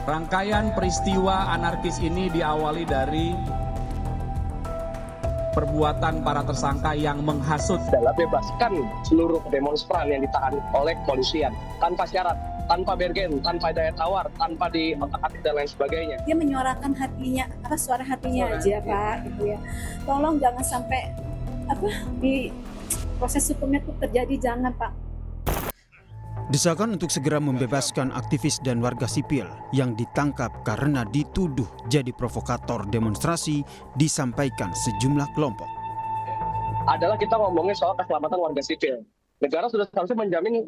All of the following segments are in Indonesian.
Rangkaian peristiwa anarkis ini diawali dari perbuatan para tersangka yang menghasut adalah bebaskan seluruh demonstran yang ditahan oleh kepolisian tanpa syarat, tanpa bergen, tanpa daya tawar, tanpa diotak-atik dan lain sebagainya. Dia menyuarakan hatinya, suara hatinya aja Pak, gitu ya. Tolong jangan sampai di proses hukumnya itu terjadi, jangan Pak. Desakan untuk segera membebaskan aktivis dan warga sipil yang ditangkap karena dituduh jadi provokator demonstrasi disampaikan sejumlah kelompok. Adalah kita ngomongin soal keselamatan warga sipil. Negara sudah seharusnya menjamin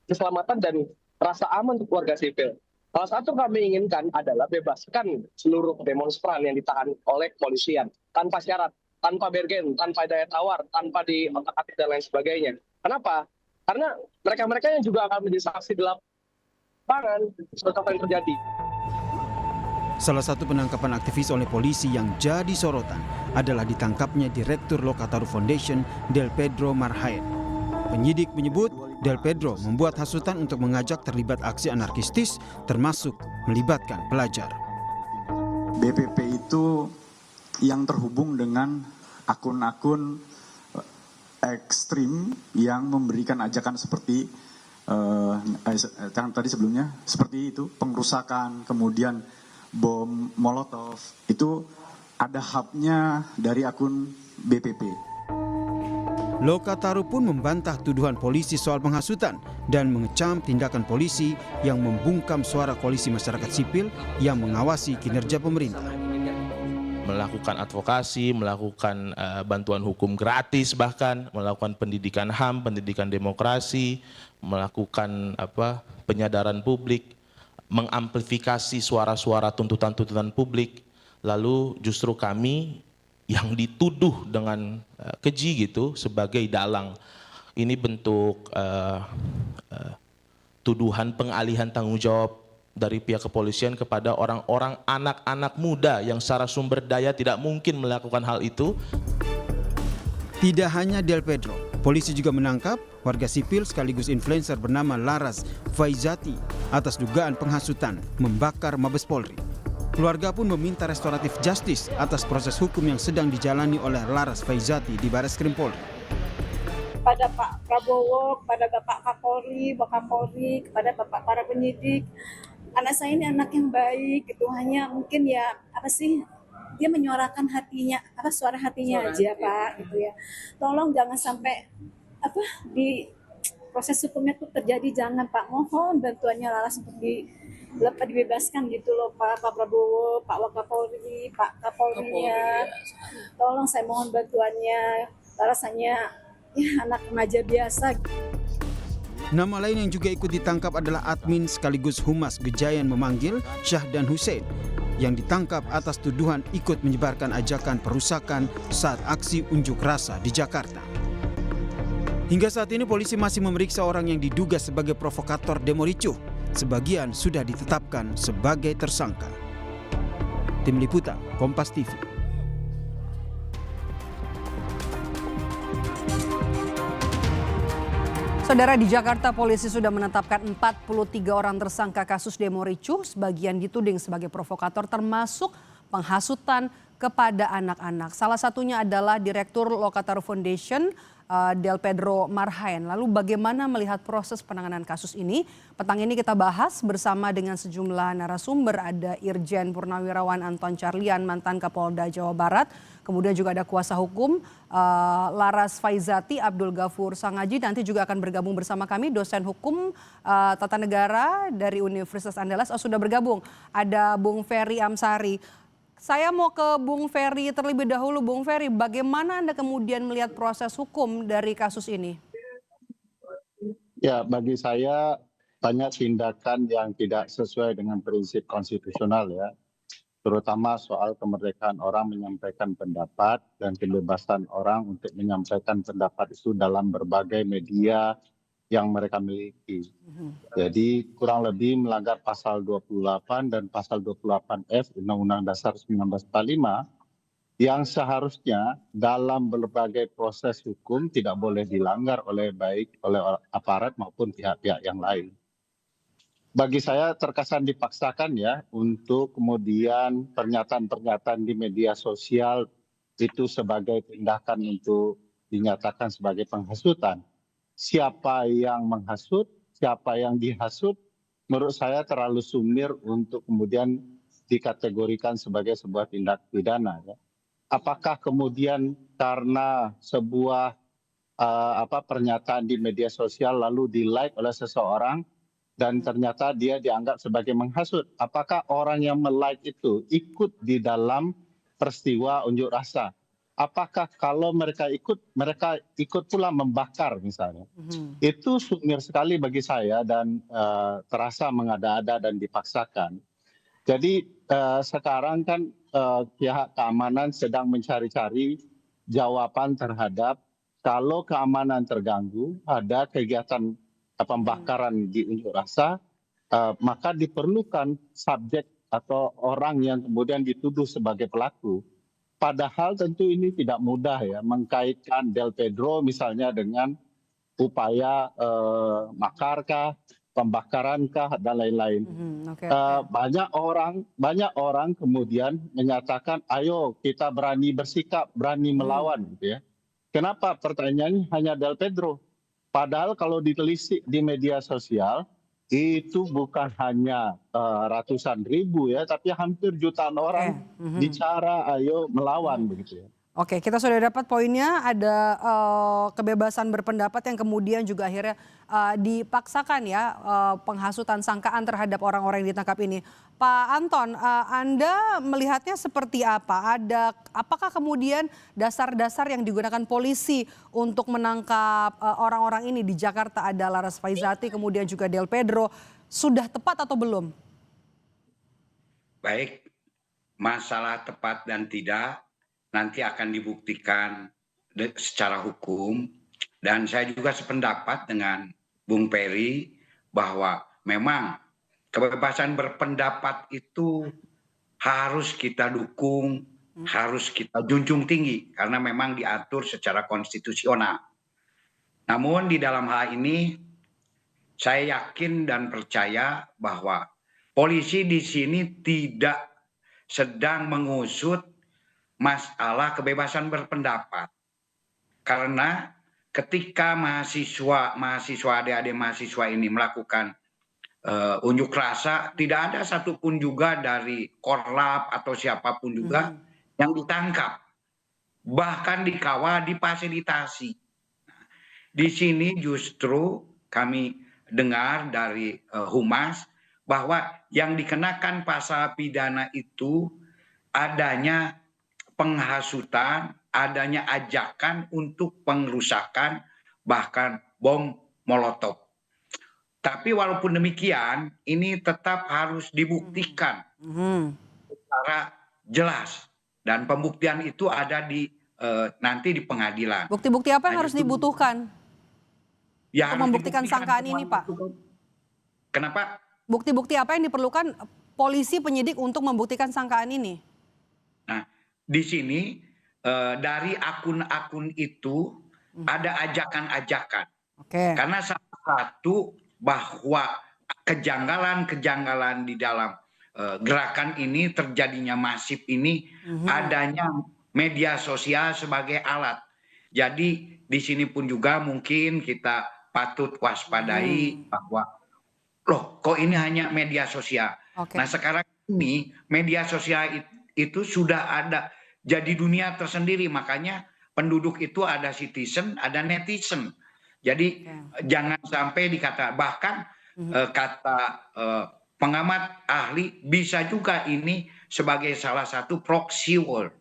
keselamatan dan rasa aman untuk warga sipil. Salah satu kami inginkan adalah bebaskan seluruh demonstran yang ditahan oleh kepolisian tanpa syarat, tanpa bergen, tanpa daya tawar, tanpa diotak-atik dan lain sebagainya. Kenapa? Karena mereka-mereka yang juga akan menjadi saksi di lapangan seperti apa yang terjadi. Salah satu penangkapan aktivis oleh polisi yang jadi sorotan adalah ditangkapnya Direktur Lokataru Foundation Del Pedro Marhaen. Penyidik menyebut Del Pedro membuat hasutan untuk mengajak terlibat aksi anarkistis termasuk melibatkan pelajar. BPP itu yang terhubung dengan akun-akun ekstrim yang memberikan ajakan seperti yang tadi sebelumnya, seperti itu, pengrusakan, kemudian bom molotov, itu ada hubnya dari akun BPP. Lokataru pun membantah tuduhan polisi soal penghasutan dan mengecam tindakan polisi yang membungkam suara koalisi masyarakat sipil yang mengawasi kinerja pemerintah. Melakukan advokasi, melakukan bantuan hukum gratis, bahkan melakukan pendidikan HAM, pendidikan demokrasi, melakukan penyadaran publik, mengamplifikasi suara-suara tuntutan-tuntutan publik. Lalu justru kami yang dituduh dengan keji gitu sebagai dalang. Ini bentuk tuduhan pengalihan tanggung jawab dari pihak kepolisian kepada orang-orang anak-anak muda yang secara sumber daya tidak mungkin melakukan hal itu. Tidak hanya Del Pedro, polisi juga menangkap warga sipil sekaligus influencer bernama Laras Faizati atas dugaan penghasutan membakar Mabes Polri. Keluarga pun meminta restoratif justice atas proses hukum yang sedang dijalani oleh Laras Faizati di Barreskrim Polri. Kepada Pak Prabowo, kepada Bapak Kapolri, kepada Bapak para penyidik, anak saya ini anak yang baik, gitu. Hanya mungkin ya dia menyuarakan hatinya, suara hatinya aja Pak, gitu ya. Tolong jangan sampai di proses hukumnya itu terjadi, jangan Pak. Mohon bantuannya Laras untuk dibebaskan gitu loh Pak Prabowo, Pak Wakapolri, Pak Kapolrinya. Tolong saya mohon bantuannya. Laras hanya anak remaja biasa. Nama lain yang juga ikut ditangkap adalah admin sekaligus humas Gejayan Memanggil Syahdan Hussein yang ditangkap atas tuduhan ikut menyebarkan ajakan perusakan saat aksi unjuk rasa di Jakarta. Hingga saat ini polisi masih memeriksa orang yang diduga sebagai provokator demo ricuh. Sebagian sudah ditetapkan sebagai tersangka. Tim Liputan Kompas TV. Saudara, di Jakarta polisi sudah menetapkan 43 orang tersangka kasus demo ricuh, sebagian dituding sebagai provokator termasuk penghasutan kepada anak-anak. Salah satunya adalah Direktur Lokataru Foundation Del Pedro Marhaen. Lalu bagaimana melihat proses penanganan kasus ini? Petang ini kita bahas bersama dengan sejumlah narasumber. Ada Irjen Purnawirawan Anton Carlian, mantan Kapolda Jawa Barat. Kemudian juga ada kuasa hukum Laras Faizati, Abdul Ghafur Sangaji. Nanti juga akan bergabung bersama kami dosen hukum tata negara dari Universitas Andalas. Sudah bergabung. Ada Bung Ferry Amsari. Saya mau ke Bung Ferry terlebih dahulu. Bung Ferry, bagaimana Anda kemudian melihat proses hukum dari kasus ini? Ya, bagi saya banyak tindakan yang tidak sesuai dengan prinsip konstitusional ya. Terutama soal kemerdekaan orang menyampaikan pendapat dan kebebasan orang untuk menyampaikan pendapat itu dalam berbagai media yang mereka miliki. Jadi kurang lebih melanggar pasal 28 dan pasal 28F Undang-Undang Dasar 1945 yang seharusnya dalam berbagai proses hukum tidak boleh dilanggar oleh baik oleh aparat maupun pihak-pihak yang lain. bagi saya terkesan dipaksakan ya untuk kemudian pernyataan-pernyataan di media sosial itu sebagai tindakan untuk dinyatakan sebagai penghasutan. Siapa yang menghasut, siapa yang dihasut, menurut saya terlalu sumir untuk kemudian dikategorikan sebagai sebuah tindak pidana. Ya. Apakah kemudian karena sebuah pernyataan di media sosial lalu di-like oleh seseorang dan ternyata dia dianggap sebagai menghasut? Apakah orang yang me-like itu ikut di dalam peristiwa unjuk rasa? Apakah kalau mereka ikut pula membakar misalnya? Itu sumir sekali bagi saya dan terasa mengada-ada dan dipaksakan. Jadi sekarang kan pihak keamanan sedang mencari-cari jawaban terhadap kalau keamanan terganggu, ada kegiatan pembakaran di unjuk rasa, maka diperlukan subjek atau orang yang kemudian dituduh sebagai pelaku. Padahal tentu ini tidak mudah ya, mengkaitkan Del Pedro misalnya dengan upaya makarkah, pembakarankah, dan lain-lain. Banyak orang kemudian menyatakan, ayo kita berani bersikap, berani melawan, gitu ya. Kenapa pertanyaannya hanya Del Pedro? Padahal kalau ditelisik di media sosial, itu bukan hanya ratusan ribu ya, tapi hampir jutaan orang bicara ayo melawan begitu ya. Oke, kita sudah dapat poinnya, ada kebebasan berpendapat yang kemudian juga akhirnya dipaksakan ya, penghasutan sangkaan terhadap orang-orang yang ditangkap ini. Pak Anton, Anda melihatnya seperti apa? Apakah kemudian dasar-dasar yang digunakan polisi untuk menangkap orang-orang ini di Jakarta, ada Laras Faizati, kemudian juga Del Pedro, sudah tepat atau belum? Baik, masalah tepat dan tidak nanti akan dibuktikan secara hukum, dan saya juga sependapat dengan Bung Peri bahwa memang kebebasan berpendapat itu harus kita dukung, harus kita junjung tinggi karena memang diatur secara konstitusional. Namun di dalam hal ini saya yakin dan percaya bahwa polisi di sini tidak sedang mengusut masalah kebebasan berpendapat, karena ketika mahasiswa adik-adik mahasiswa ini melakukan unjuk rasa, tidak ada satupun juga dari Korlap atau siapapun juga yang ditangkap, bahkan dikawal, difasilitasi. Di sini justru kami dengar dari Humas bahwa yang dikenakan pasal pidana itu adanya penghasutan, adanya ajakan untuk pengrusakan, bahkan bom molotov. Tapi walaupun demikian, ini tetap harus dibuktikan secara jelas, dan pembuktian itu ada di nanti di pengadilan. Bukti-bukti apa yang harus dibutuhkan Ya, untuk membuktikan sangkaan ini, Pak? Kenapa? Bukti-bukti apa yang diperlukan polisi penyidik untuk membuktikan sangkaan ini? Nah, di sini dari akun-akun itu ada ajakan-ajakan. Karena salah satu bahwa kejanggalan-kejanggalan di dalam gerakan ini terjadinya masif ini adanya media sosial sebagai alat. Jadi di sini pun juga mungkin kita patut waspadai bahwa loh kok ini hanya media sosial. Nah sekarang ini media sosial itu sudah ada jadi dunia tersendiri, makanya penduduk itu ada citizen, ada netizen. Jadi jangan sampai dikata, bahkan kata pengamat ahli bisa juga ini sebagai salah satu proxy war.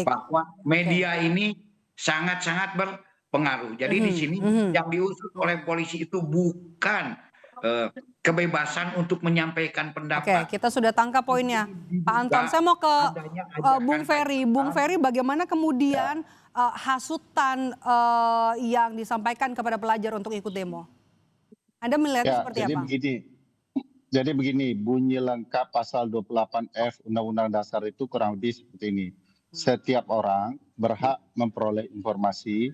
Bahwa media ini sangat-sangat berpengaruh. Jadi di sini yang diusut oleh polisi itu bukan kebebasan untuk menyampaikan pendapat. Kita sudah tangkap poinnya. Pak Anton, saya mau ke Bung Ferry. Bung Ferry, bagaimana kemudian hasutan yang disampaikan kepada pelajar untuk ikut demo? Anda melihatnya seperti apa? Jadi begini, bunyi lengkap pasal 28F Undang-Undang Dasar itu kurang lebih seperti ini. Setiap orang berhak memperoleh informasi,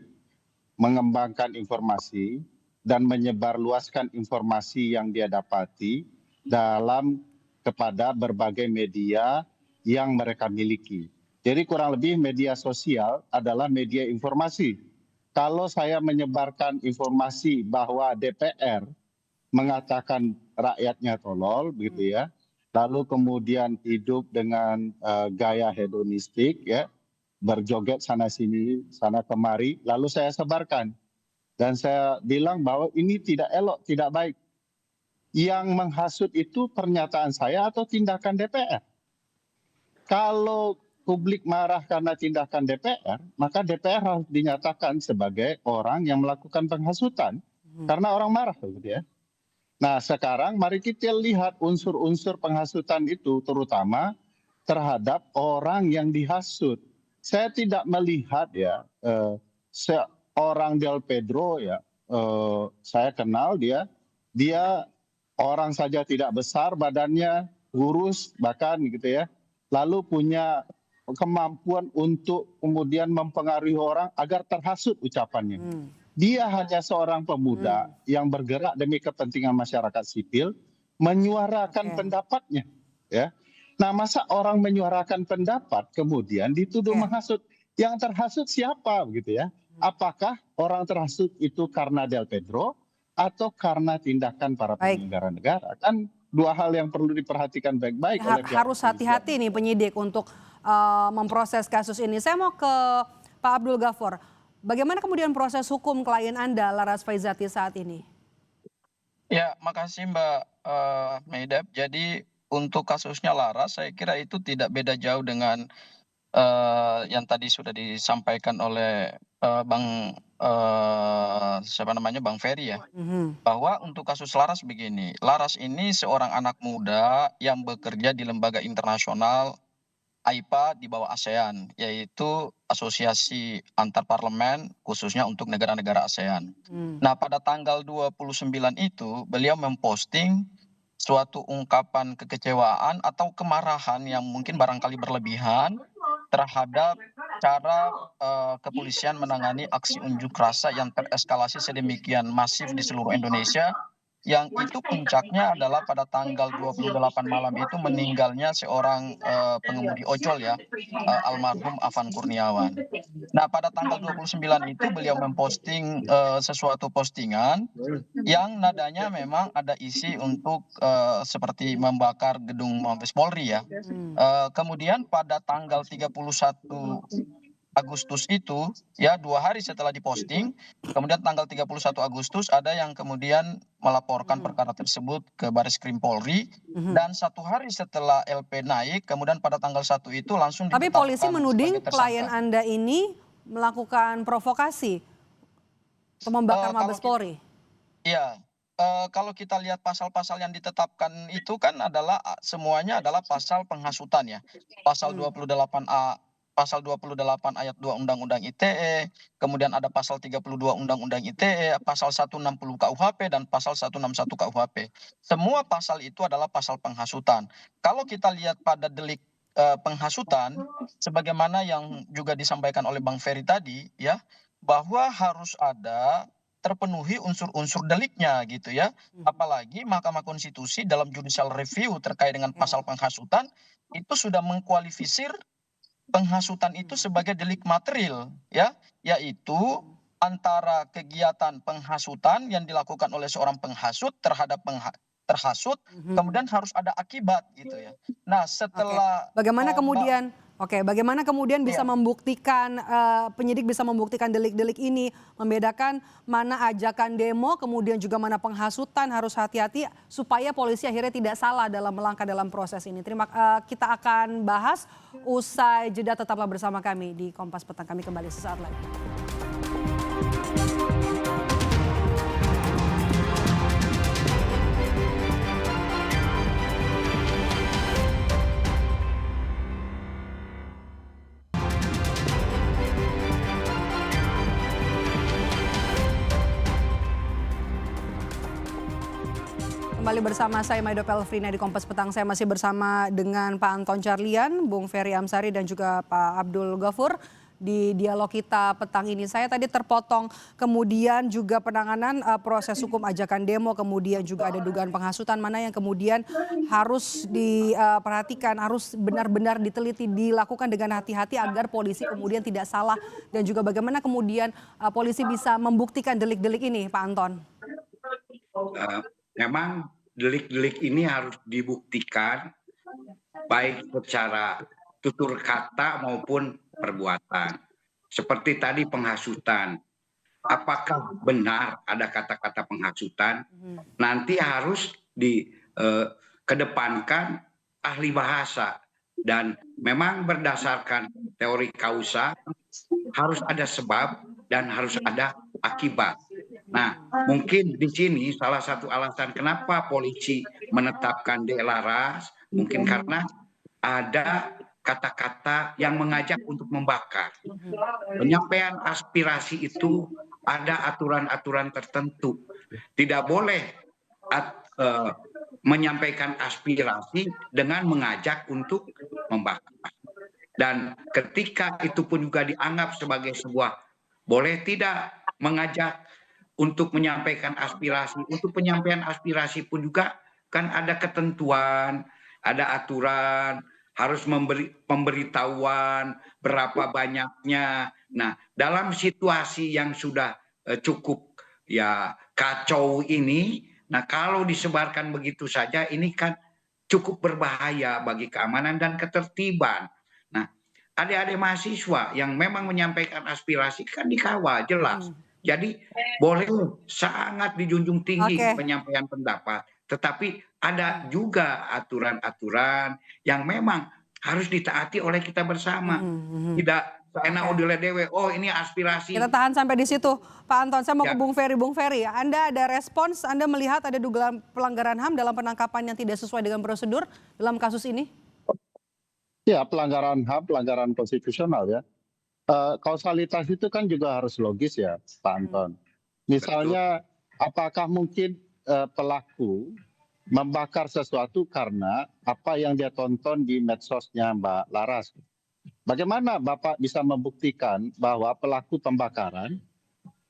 mengembangkan informasi, dan menyebarluaskan informasi yang dia dapati kepada berbagai media yang mereka miliki. Jadi kurang lebih media sosial adalah media informasi. Kalau saya menyebarkan informasi bahwa DPR mengatakan rakyatnya tolol, begitu ya, lalu kemudian hidup dengan gaya hedonistik, ya, berjoget sana sini, sana kemari, lalu saya sebarkan. Dan saya bilang bahwa ini tidak elok, tidak baik. Yang menghasut itu pernyataan saya atau tindakan DPR. Kalau publik marah karena tindakan DPR, maka DPR harus dinyatakan sebagai orang yang melakukan penghasutan. Karena orang marah, gitu ya. Nah, sekarang mari kita lihat unsur-unsur penghasutan itu, terutama terhadap orang yang dihasut. Saya tidak melihat ya, seorang Del Pedro ya, saya kenal dia orang saja tidak besar badannya, kurus bahkan gitu ya, lalu punya kemampuan untuk kemudian mempengaruhi orang agar terhasut ucapannya. Dia hanya seorang pemuda yang bergerak demi kepentingan masyarakat sipil, menyuarakan pendapatnya, ya. Nah, masa orang menyuarakan pendapat kemudian dituduh menghasut? Yang terhasut siapa, begitu ya? Apakah orang terhasut itu karena Del Pedro atau karena tindakan para penyelenggara negara? Kan dua hal yang perlu diperhatikan baik-baik oleh pihak harus hati-hati nih penyidik untuk memproses kasus ini. Saya mau ke Pak Abdul Ghafur. Bagaimana kemudian proses hukum klien Anda, Laras Faizati, saat ini? Ya, makasih Mbak Meidap. Jadi untuk kasusnya Laras, saya kira itu tidak beda jauh dengan yang tadi sudah disampaikan oleh Bang Ferry ya. Bahwa untuk kasus Laras begini, Laras ini seorang anak muda yang bekerja di lembaga internasional AIPA di bawah ASEAN, yaitu Asosiasi Antar Parlemen khususnya untuk negara-negara ASEAN. Nah, pada tanggal 29 itu beliau memposting suatu ungkapan kekecewaan atau kemarahan yang mungkin barangkali berlebihan terhadap cara kepolisian menangani aksi unjuk rasa yang tereskalasi sedemikian masif di seluruh Indonesia, yang itu puncaknya adalah pada tanggal 28 malam itu meninggalnya seorang pengemudi ojol ya, almarhum Afan Kurniawan. Nah, pada tanggal 29 itu beliau memposting sesuatu postingan yang nadanya memang ada isi untuk seperti membakar gedung Mabes Polri ya. Kemudian pada tanggal 31 Agustus itu ya, 2 hari setelah diposting, kemudian tanggal 31 Agustus ada yang kemudian melaporkan perkara tersebut ke Baris Krim Polri, dan 1 hari setelah LP naik, kemudian pada tanggal 1 itu langsung Tapi ditetapkan polisi menuding sebagai klien tersangka. Anda ini melakukan provokasi untuk membakar Mabes Polri. Iya, kalau kita lihat pasal-pasal yang ditetapkan itu kan adalah semuanya adalah pasal penghasutan ya. Pasal 28A, pasal 28 ayat 2 Undang-Undang ITE, kemudian ada pasal 32 Undang-Undang ITE, pasal 160 KUHP dan pasal 161 KUHP. Semua pasal itu adalah pasal penghasutan. Kalau kita lihat pada delik penghasutan, sebagaimana yang juga disampaikan oleh Bang Ferry tadi ya, bahwa harus ada terpenuhi unsur-unsur deliknya gitu ya. Apalagi Mahkamah Konstitusi dalam judicial review terkait dengan pasal penghasutan itu sudah mengkualifisir penghasutan itu sebagai delik material ya, yaitu antara kegiatan penghasutan yang dilakukan oleh seorang penghasut terhadap terhasut, kemudian harus ada akibat gitu ya. Nah, setelah Bagaimana kemudian bisa membuktikan, penyidik bisa membuktikan delik-delik ini, membedakan mana ajakan demo, kemudian juga mana penghasutan, harus hati-hati supaya polisi akhirnya tidak salah dalam melangkah dalam proses ini. Kita akan bahas usai jeda, tetaplah bersama kami di Kompas Petang, kami kembali sesaat lagi. Kembali bersama saya Maido Pelfrina di Kompas Petang. Saya masih bersama dengan Pak Anton Carlian, Bung Ferry Amsari dan juga Pak Abdul Ghafur di dialog kita petang ini. Saya tadi terpotong, kemudian juga penanganan proses hukum ajakan demo, kemudian juga ada dugaan penghasutan, mana yang kemudian harus diperhatikan, harus benar-benar diteliti, dilakukan dengan hati-hati agar polisi kemudian tidak salah, dan juga bagaimana kemudian polisi bisa membuktikan delik-delik ini, Pak Anton. Memang delik-delik ini harus dibuktikan baik secara tutur kata maupun perbuatan. Seperti tadi penghasutan. Apakah benar ada kata-kata penghasutan? Nanti harus dikedepankan ahli bahasa. Dan memang berdasarkan teori kausa harus ada sebab dan harus ada akibat. Nah, mungkin di sini salah satu alasan kenapa polisi menetapkan D. Laras mungkin karena ada kata-kata yang mengajak untuk membakar. Penyampaian aspirasi itu ada aturan-aturan tertentu. Tidak boleh menyampaikan aspirasi dengan mengajak untuk membakar. Dan ketika itu pun juga dianggap sebagai sebuah, boleh tidak mengajak untuk menyampaikan aspirasi. Untuk penyampaian aspirasi pun juga kan ada ketentuan, ada aturan, harus memberi pemberitahuan berapa banyaknya. Nah, dalam situasi yang sudah cukup ya kacau ini, nah kalau disebarkan begitu saja ini kan cukup berbahaya bagi keamanan dan ketertiban. Nah, adik-adik mahasiswa yang memang menyampaikan aspirasi kan dikawal jelas. Jadi boleh sangat dijunjung tinggi penyampaian pendapat, tetapi ada juga aturan-aturan yang memang harus ditaati oleh kita bersama. Tidak seenak udile dewe, oh ini aspirasi. Kita tahan sampai di situ, Pak Anton. Saya mau ke Bung Ferry. Bung Ferry, Anda ada respons, Anda melihat ada dugaan pelanggaran HAM dalam penangkapan yang tidak sesuai dengan prosedur dalam kasus ini? Ya, pelanggaran HAM, pelanggaran konstitusional ya. Kausalitas itu kan juga harus logis ya, Pak Anton. Misalnya, apakah mungkin pelaku membakar sesuatu karena apa yang dia tonton di medsosnya Mbak Laras? Bagaimana Bapak bisa membuktikan bahwa pelaku pembakaran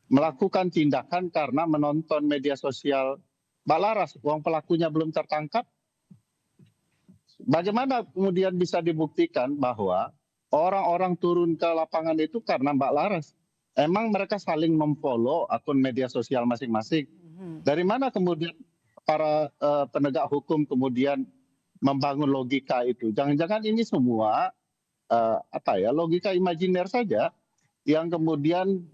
melakukan tindakan karena menonton media sosial Mbak Laras, uang pelakunya belum tertangkap? Bagaimana kemudian bisa dibuktikan bahwa orang-orang turun ke lapangan itu karena Mbak Laras? Emang mereka saling memfollow akun media sosial masing-masing? Dari mana kemudian para penegak hukum kemudian membangun logika itu? Jangan-jangan ini semua logika imajiner saja yang kemudian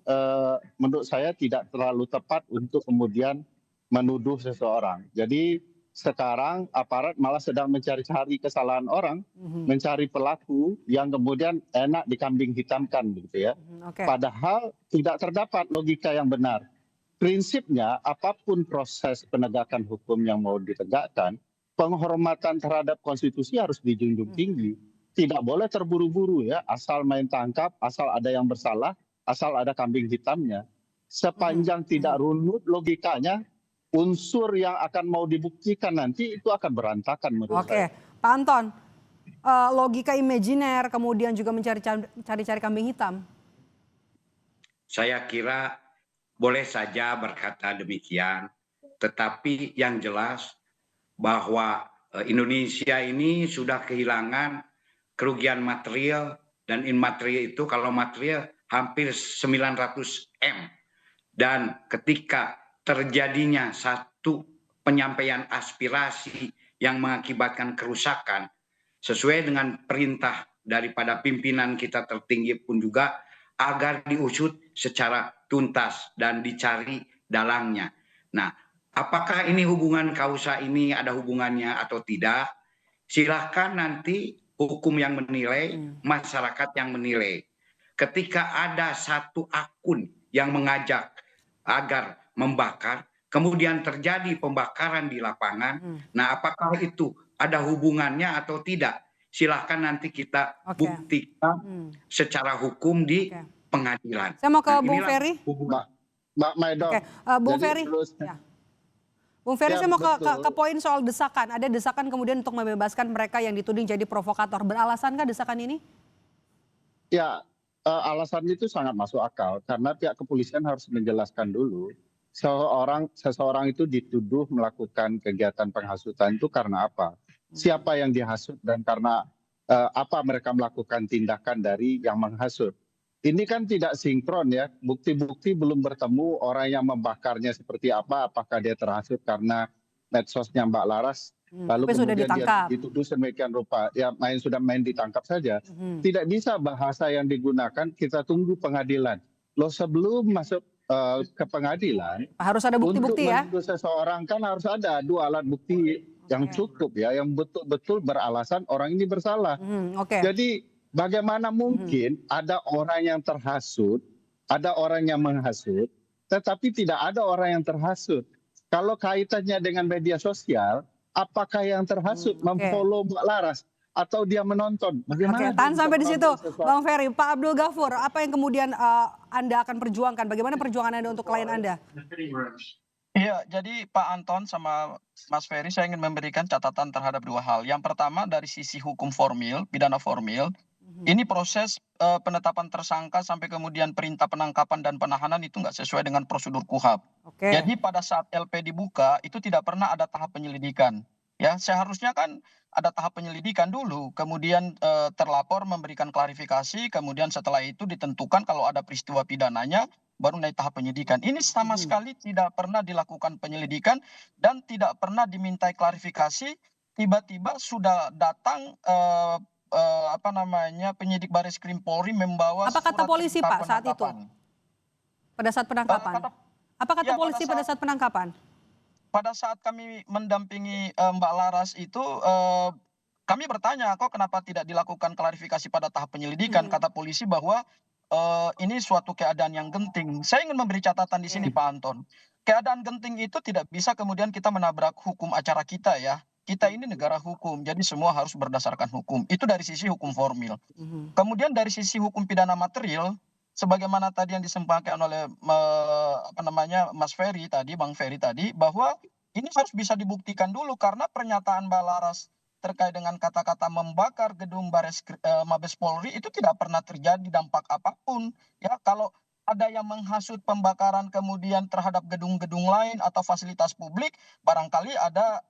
menurut saya tidak terlalu tepat untuk kemudian menuduh seseorang. Jadi sekarang aparat malah sedang mencari-cari kesalahan orang, mencari pelaku yang kemudian enak dikambing hitamkan begitu ya. Padahal tidak terdapat logika yang benar. Prinsipnya apapun proses penegakan hukum yang mau ditegakkan, penghormatan terhadap konstitusi harus dijunjung tinggi. Tidak boleh terburu-buru ya, asal main tangkap, asal ada yang bersalah, asal ada kambing hitamnya. Sepanjang tidak runut logikanya, unsur yang akan mau dibuktikan nanti itu akan berantakan menurut saya. Pak Anton, logika imajiner kemudian juga mencari-cari kambing hitam. Saya kira boleh saja berkata demikian, tetapi yang jelas bahwa Indonesia ini sudah kehilangan kerugian material dan imaterial itu, kalau material hampir 900 M. Dan ketika terjadinya satu penyampaian aspirasi yang mengakibatkan kerusakan, sesuai dengan perintah daripada pimpinan kita tertinggi pun juga, agar diusut secara tuntas dan dicari dalangnya. Nah, apakah ini hubungan kausa ini ada hubungannya atau tidak? Silahkan nanti hukum yang menilai, masyarakat yang menilai. Ketika ada satu akun yang mengajak agar membakar, kemudian terjadi pembakaran di lapangan, nah apakah itu ada hubungannya atau tidak? Silahkan nanti kita buktikan secara hukum di pengadilan. Saya mau ke Bung Ferry. Mbak Maido. Bung Ferry. Bung Ferry, saya mau ke poin soal desakan. Ada desakan kemudian untuk membebaskan mereka yang dituding jadi provokator. Beralasankah desakan ini? Ya, alasan itu sangat masuk akal karena pihak kepolisian harus menjelaskan dulu seseorang itu dituduh melakukan kegiatan penghasutan itu karena apa, siapa yang dihasut dan karena apa mereka melakukan tindakan dari yang menghasut. Ini kan tidak sinkron ya, bukti-bukti belum bertemu, orang yang membakarnya seperti apa, apakah dia terhasut karena medsosnya Mbak Laras, lalu Tapi sudah kemudian dia ditangkap. dituduh sedemikian rupa, ya sudah main ditangkap saja. Tidak bisa bahasa yang digunakan, kita tunggu pengadilan. Loh sebelum masuk ke pengadilan, Harus ada untuk bukti-bukti ya. menuduh seseorang kan harus ada 2 alat bukti yang cukup ya, yang betul-betul beralasan orang ini bersalah. Oke. Jadi bagaimana mungkin ada orang yang terhasut, ada orang yang menghasut, tetapi tidak ada orang yang terhasut. Kalau kaitannya dengan media sosial, apakah yang terhasut memfollow Mbak Laras atau dia menonton? Bagaimana? Oke, tahan dia sampai di bisa situ, melakukan sesuatu? Bang Ferry. Pak Abdul Ghafur, apa yang kemudian Anda akan perjuangkan? Bagaimana perjuangan Anda untuk klien Anda? Iya, jadi Pak Anton sama Mas Ferry saya ingin memberikan catatan terhadap 2 hal. Yang pertama dari sisi hukum formil, pidana formil, ini proses penetapan tersangka sampai kemudian perintah penangkapan dan penahanan itu nggak sesuai dengan prosedur KUHAP. Oke. Jadi pada saat LP dibuka itu tidak pernah ada tahap penyelidikan. Ya, seharusnya kan ada tahap penyelidikan dulu, kemudian terlapor memberikan klarifikasi, kemudian setelah itu ditentukan kalau ada peristiwa pidananya, baru naik tahap penyidikan. Ini sama sekali tidak pernah dilakukan penyelidikan dan tidak pernah dimintai klarifikasi. Tiba-tiba sudah datang penyidik Baris Krim Polri membawa Apa kata surat polisi, perintah Pak, saat itu? penangkapan. Pada saat penangkapan? Apa kata Ya, polisi pada saat penangkapan? Pada saat kami mendampingi Mbak Laras itu kami bertanya kok kenapa tidak dilakukan klarifikasi pada tahap penyelidikan. Kata polisi bahwa ini suatu keadaan yang genting. Saya ingin memberi catatan di sini Pak Anton. Keadaan genting itu tidak bisa kemudian kita menabrak hukum acara kita ya. Kita ini negara hukum, jadi semua harus berdasarkan hukum. Itu dari sisi hukum formil. Kemudian dari sisi hukum pidana material, sebagaimana tadi yang disampaikan oleh Mas Ferry tadi, Bang Ferry tadi, bahwa ini harus bisa dibuktikan dulu karena pernyataan Mbak Laras terkait dengan kata-kata membakar gedung Mabes Polri itu tidak pernah terjadi dampak apapun. Ya, kalau ada yang menghasut pembakaran kemudian terhadap gedung-gedung lain atau fasilitas publik, barangkali ada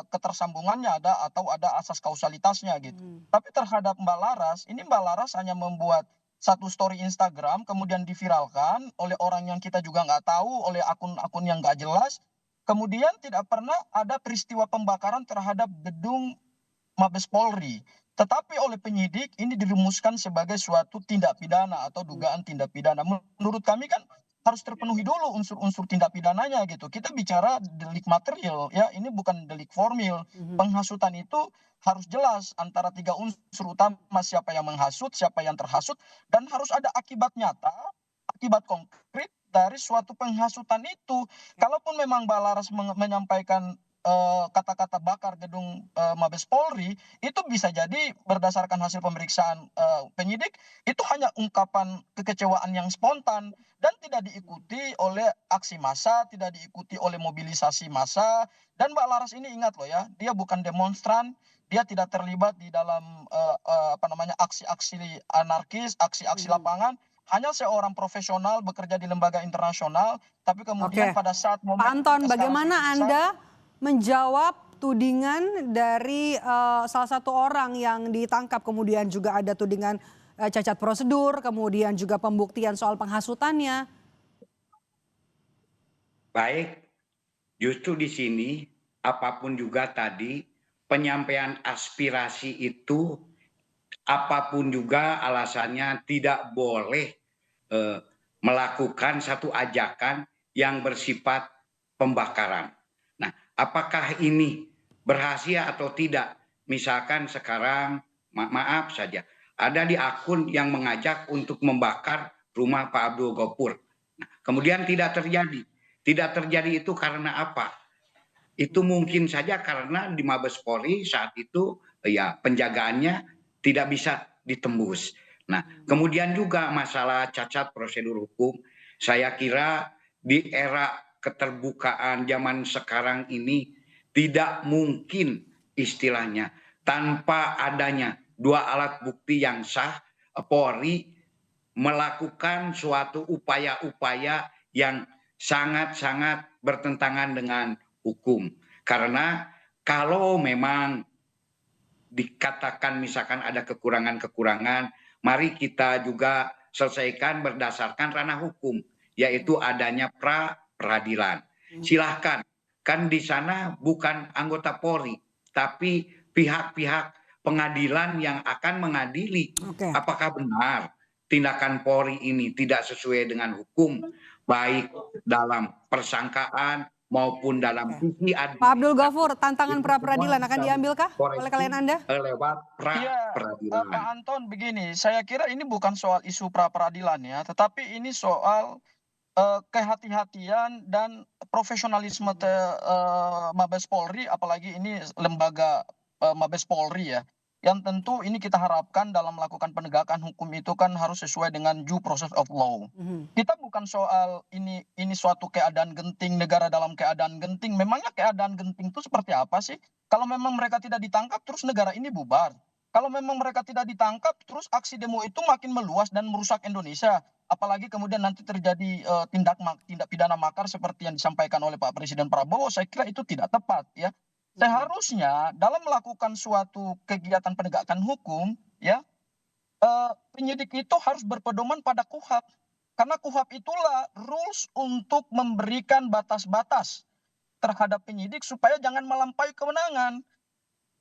ketersambungannya atau ada asas kausalitasnya gitu. Tapi terhadap Mbak Laras, ini Mbak Laras hanya membuat satu story Instagram kemudian diviralkan oleh orang yang kita juga nggak tahu, oleh akun-akun yang nggak jelas. Kemudian tidak pernah ada peristiwa pembakaran terhadap gedung Mabes Polri. Tetapi oleh penyidik ini dirumuskan sebagai suatu tindak pidana atau dugaan tindak pidana. Menurut kami kan harus terpenuhi dulu unsur-unsur tindak pidananya gitu. Kita bicara delik material ya, ini bukan delik formil. Penghasutan itu harus jelas antara 3 unsur utama, siapa yang menghasut, siapa yang terhasut, dan harus ada akibat nyata, akibat konkret dari suatu penghasutan itu. Kalaupun memang Mbak Laras menyampaikan kata-kata bakar gedung Mabes Polri, itu bisa jadi berdasarkan hasil pemeriksaan penyidik itu hanya ungkapan kekecewaan yang spontan dan tidak diikuti oleh aksi massa, tidak diikuti oleh mobilisasi massa. Dan Mbak Laras ini ingat loh ya, dia bukan demonstran, dia tidak terlibat di dalam aksi-aksi anarkis, aksi-aksi lapangan. Hanya seorang profesional bekerja di lembaga internasional, tapi kemudian pada saat momen Pak Anton, bagaimana Anda menjawab tudingan dari salah satu orang yang ditangkap, kemudian juga ada tudingan cacat prosedur, kemudian juga pembuktian soal penghasutannya? Baik, justru di sini apapun juga tadi penyampaian aspirasi itu apapun juga alasannya tidak boleh melakukan satu ajakan yang bersifat pembakaran. Nah, apakah ini berhasil atau tidak? Misalkan sekarang maaf saja ada di akun yang mengajak untuk membakar rumah Pak Abdul Ghafur. Nah, kemudian tidak terjadi. Tidak terjadi itu karena apa? Itu mungkin saja karena di Mabes Polri saat itu ya penjagaannya tidak bisa ditembus. Nah, kemudian juga masalah cacat prosedur hukum, saya kira di era keterbukaan zaman sekarang ini tidak mungkin istilahnya tanpa adanya 2 alat bukti yang sah, Polri melakukan suatu upaya-upaya yang sangat-sangat bertentangan dengan hukum. Karena kalau memang dikatakan misalkan ada kekurangan-kekurangan, mari kita juga selesaikan berdasarkan ranah hukum, yaitu adanya pra-peradilan. Silahkan, kan di sana bukan anggota Polri, tapi pihak-pihak pengadilan yang akan mengadili apakah benar tindakan Polri ini tidak sesuai dengan hukum, baik dalam persangkaan maupun dalam sisi Pak Abdul Ghafur, tantangan pra-peradilan akan diambilkah oleh klien Anda? lewat pra-peradilan. Pak Anton, begini, saya kira ini bukan soal isu pra-peradilan ya, tetapi ini soal kehati-hatian dan profesionalisme Mabes Polri, apalagi ini lembaga Mabes Polri ya, yang tentu ini kita harapkan dalam melakukan penegakan hukum itu kan harus sesuai dengan due process of law. Kita bukan soal ini suatu keadaan genting, negara dalam keadaan genting. Memangnya keadaan genting itu seperti apa sih? Kalau memang mereka tidak ditangkap, terus negara ini bubar. Kalau memang mereka tidak ditangkap, terus aksi demo itu makin meluas dan merusak Indonesia. Apalagi kemudian nanti terjadi tindak pidana makar seperti yang disampaikan oleh Pak Presiden Prabowo, saya kira itu tidak tepat ya. Seharusnya dalam melakukan suatu kegiatan penegakan hukum, ya penyidik itu harus berpedoman pada KUHP, karena KUHP itulah rules untuk memberikan batas-batas terhadap penyidik supaya jangan melampaui kewenangan.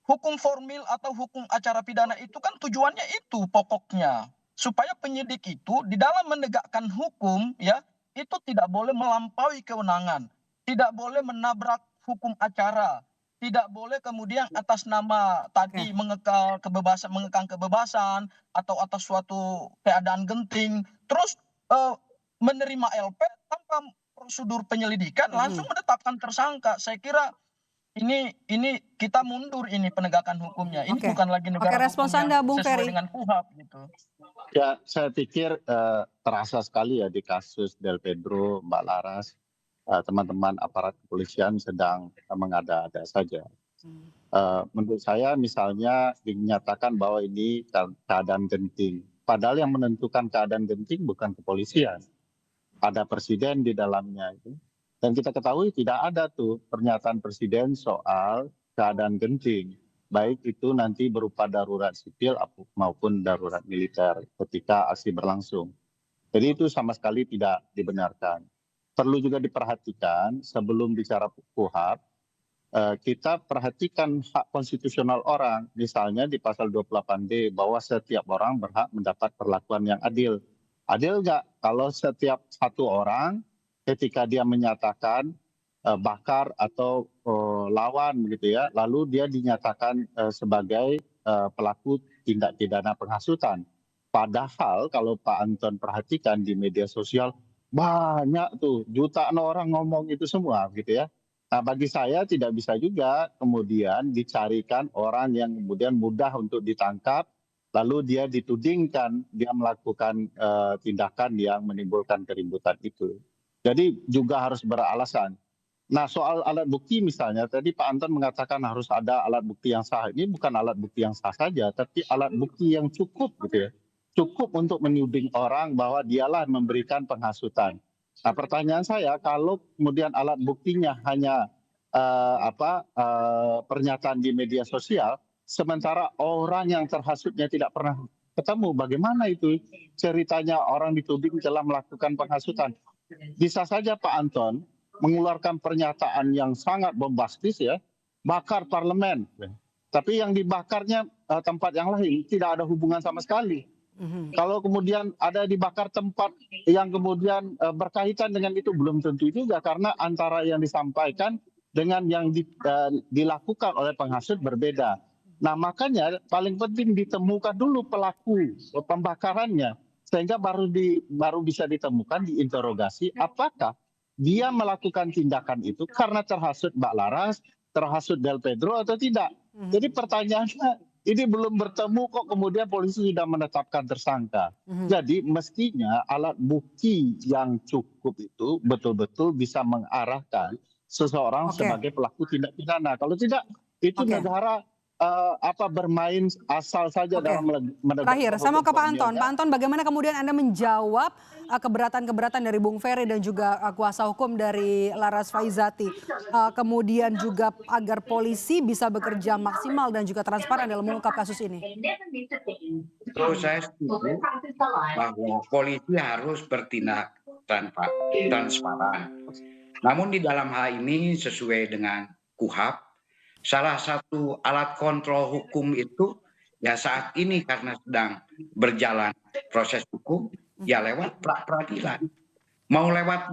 Hukum formil atau hukum acara pidana itu kan tujuannya itu pokoknya, supaya penyidik itu di dalam menegakkan hukum ya itu tidak boleh melampaui kewenangan, tidak boleh menabrak hukum acara, tidak boleh kemudian atas nama tadi mengekang kebebasan atau atas suatu keadaan genting terus menerima LP tanpa prosedur penyelidikan langsung menetapkan tersangka. Saya kira ini kita mundur ini penegakan hukumnya. Ini bukan lagi negara respons hukum Anda, yang Bung sesuai Ferry. dengan KUHP gitu. Ya, saya pikir terasa sekali ya di kasus Del Pedro, Mbak Laras, teman-teman aparat kepolisian sedang mengada-ada saja. Menurut saya misalnya dinyatakan bahwa ini keadaan genting. Padahal yang menentukan keadaan genting bukan kepolisian. Ada presiden di dalamnya itu. Dan kita ketahui tidak ada tuh pernyataan presiden soal keadaan genting. Baik itu nanti berupa darurat sipil maupun darurat militer ketika aksi berlangsung. Jadi itu sama sekali tidak dibenarkan. Perlu juga diperhatikan sebelum bicara KUHP, kita perhatikan hak konstitusional orang. Misalnya di pasal 28D bahwa setiap orang berhak mendapat perlakuan yang adil. Adil nggak kalau setiap satu orang ketika dia menyatakan bakar atau lawan gitu ya, lalu dia dinyatakan sebagai pelaku tindak pidana penghasutan. Padahal kalau Pak Anton perhatikan di media sosial banyak tuh jutaan orang ngomong itu semua gitu ya. Nah bagi saya tidak bisa juga kemudian dicarikan orang yang kemudian mudah untuk ditangkap lalu dia ditudingkan dia melakukan tindakan yang menimbulkan keributan itu. Jadi juga harus beralasan. Nah soal alat bukti misalnya tadi Pak Anton mengatakan harus ada alat bukti yang sah. Ini bukan alat bukti yang sah saja tapi alat bukti yang cukup gitu ya. Cukup untuk menuding orang bahwa dialah memberikan penghasutan. Nah pertanyaan saya kalau kemudian alat buktinya hanya pernyataan di media sosial sementara orang yang terhasutnya tidak pernah ketemu, bagaimana itu ceritanya orang dituding telah melakukan penghasutan? Bisa saja Pak Anton mengeluarkan pernyataan yang sangat bombastis ya, bakar parlemen. Tapi yang dibakarnya tempat yang lain tidak ada hubungan sama sekali. Kalau kemudian ada dibakar tempat yang kemudian berkaitan dengan itu belum tentu juga karena antara yang disampaikan dengan yang dilakukan oleh penghasut berbeda. Nah makanya paling penting ditemukan dulu pelaku pembakarannya sehingga baru bisa ditemukan diinterogasi apakah dia melakukan tindakan itu karena terhasut Mbak Laras, terhasut Del Pedro atau tidak. Jadi pertanyaannya ini belum bertemu kok kemudian polisi sudah menetapkan tersangka. Jadi mestinya alat bukti yang cukup itu betul-betul bisa mengarahkan seseorang sebagai pelaku tindak pidana. Kalau tidak itu negara bermain asal saja dalam menegakkan Terakhir, sama ke Pak hukum. Anton. Pak Anton, bagaimana kemudian Anda menjawab keberatan-keberatan dari Bung Ferry dan juga kuasa hukum dari Laras Faizati? Kemudian juga agar polisi bisa bekerja maksimal dan juga transparan dalam mengungkap kasus ini. Terus saya setuju bahwa polisi harus bertindak transparan. Namun di dalam hal ini sesuai dengan KUHP, salah satu alat kontrol hukum itu ya saat ini karena sedang berjalan proses hukum ya lewat pra-peradilan. Mau lewat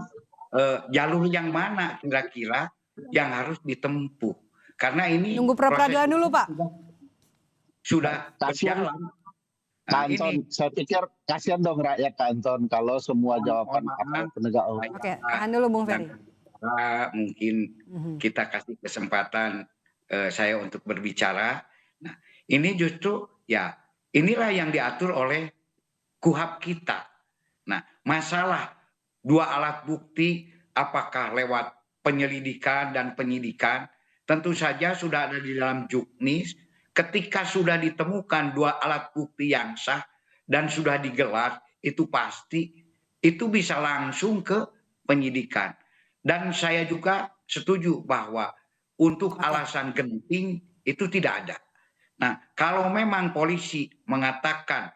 jalur yang mana kira-kira yang harus ditempuh? Karena ini Nunggu pra-peradilan dulu, Pak. Sudah Kasihan berjalan. Kak Anton, saya pikir kasihan dong rakyat Kak Anton kalau semua jawaban aparat penegak hukum. Oke, tahan dulu Bung Ferry. Mungkin kita kasih kesempatan saya untuk berbicara. Nah, ini justru ya inilah yang diatur oleh KUHP kita. Nah, masalah dua alat bukti apakah lewat penyelidikan dan penyidikan tentu saja sudah ada di dalam juknis. Ketika sudah ditemukan dua alat bukti yang sah dan sudah digelar, itu pasti itu bisa langsung ke penyidikan. Dan saya juga setuju bahwa untuk alasan genting itu tidak ada. Nah, kalau memang polisi mengatakan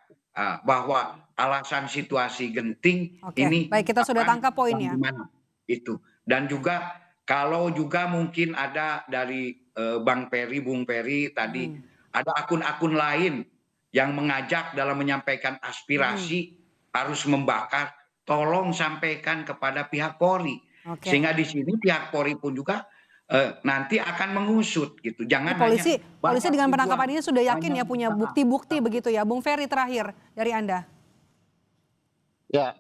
bahwa alasan situasi genting ini baik, kita sudah tangkap poinnya. Itu. Dan juga kalau juga mungkin ada dari Bung Ferry tadi ada akun-akun lain yang mengajak dalam menyampaikan aspirasi harus membakar, tolong sampaikan kepada pihak Polri. Sehingga di sini pihak Polri pun juga nanti akan mengusut gitu. Jangan polisi hanya dengan penangkapan ini sudah yakin ya punya bukti-bukti begitu ya. Bung Ferry, terakhir dari Anda. Ya,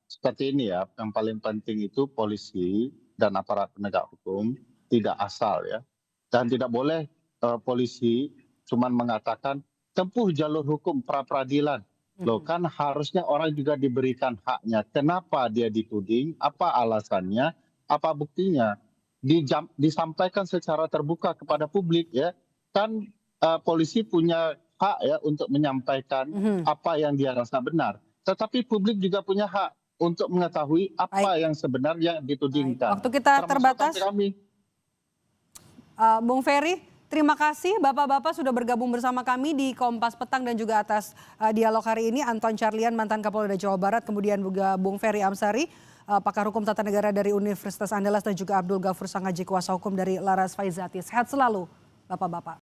seperti ini ya, yang paling penting itu polisi dan aparat penegak hukum tidak asal ya. Dan tidak boleh polisi cuman mengatakan tempuh jalur hukum pra-peradilan. Loh kan harusnya orang juga diberikan haknya. Kenapa dia dituding, apa alasannya, apa buktinya. Disampaikan secara terbuka kepada publik ya. Kan polisi punya hak ya untuk menyampaikan apa yang dia rasa benar. Tetapi publik juga punya hak untuk mengetahui apa yang sebenarnya ditudingkan. Waktu kita terbatas. Bung Ferry, terima kasih Bapak-Bapak sudah bergabung bersama kami di Kompas Petang dan juga atas dialog hari ini. Anton Carlian, mantan Kapolda Jawa Barat, kemudian juga Bung Ferry Amsari, pakar hukum tata negara dari Universitas Andalas, dan juga Abdul Ghafur Sangaji, kuasa hukum dari Laras Faizati. Sehat selalu Bapak-Bapak.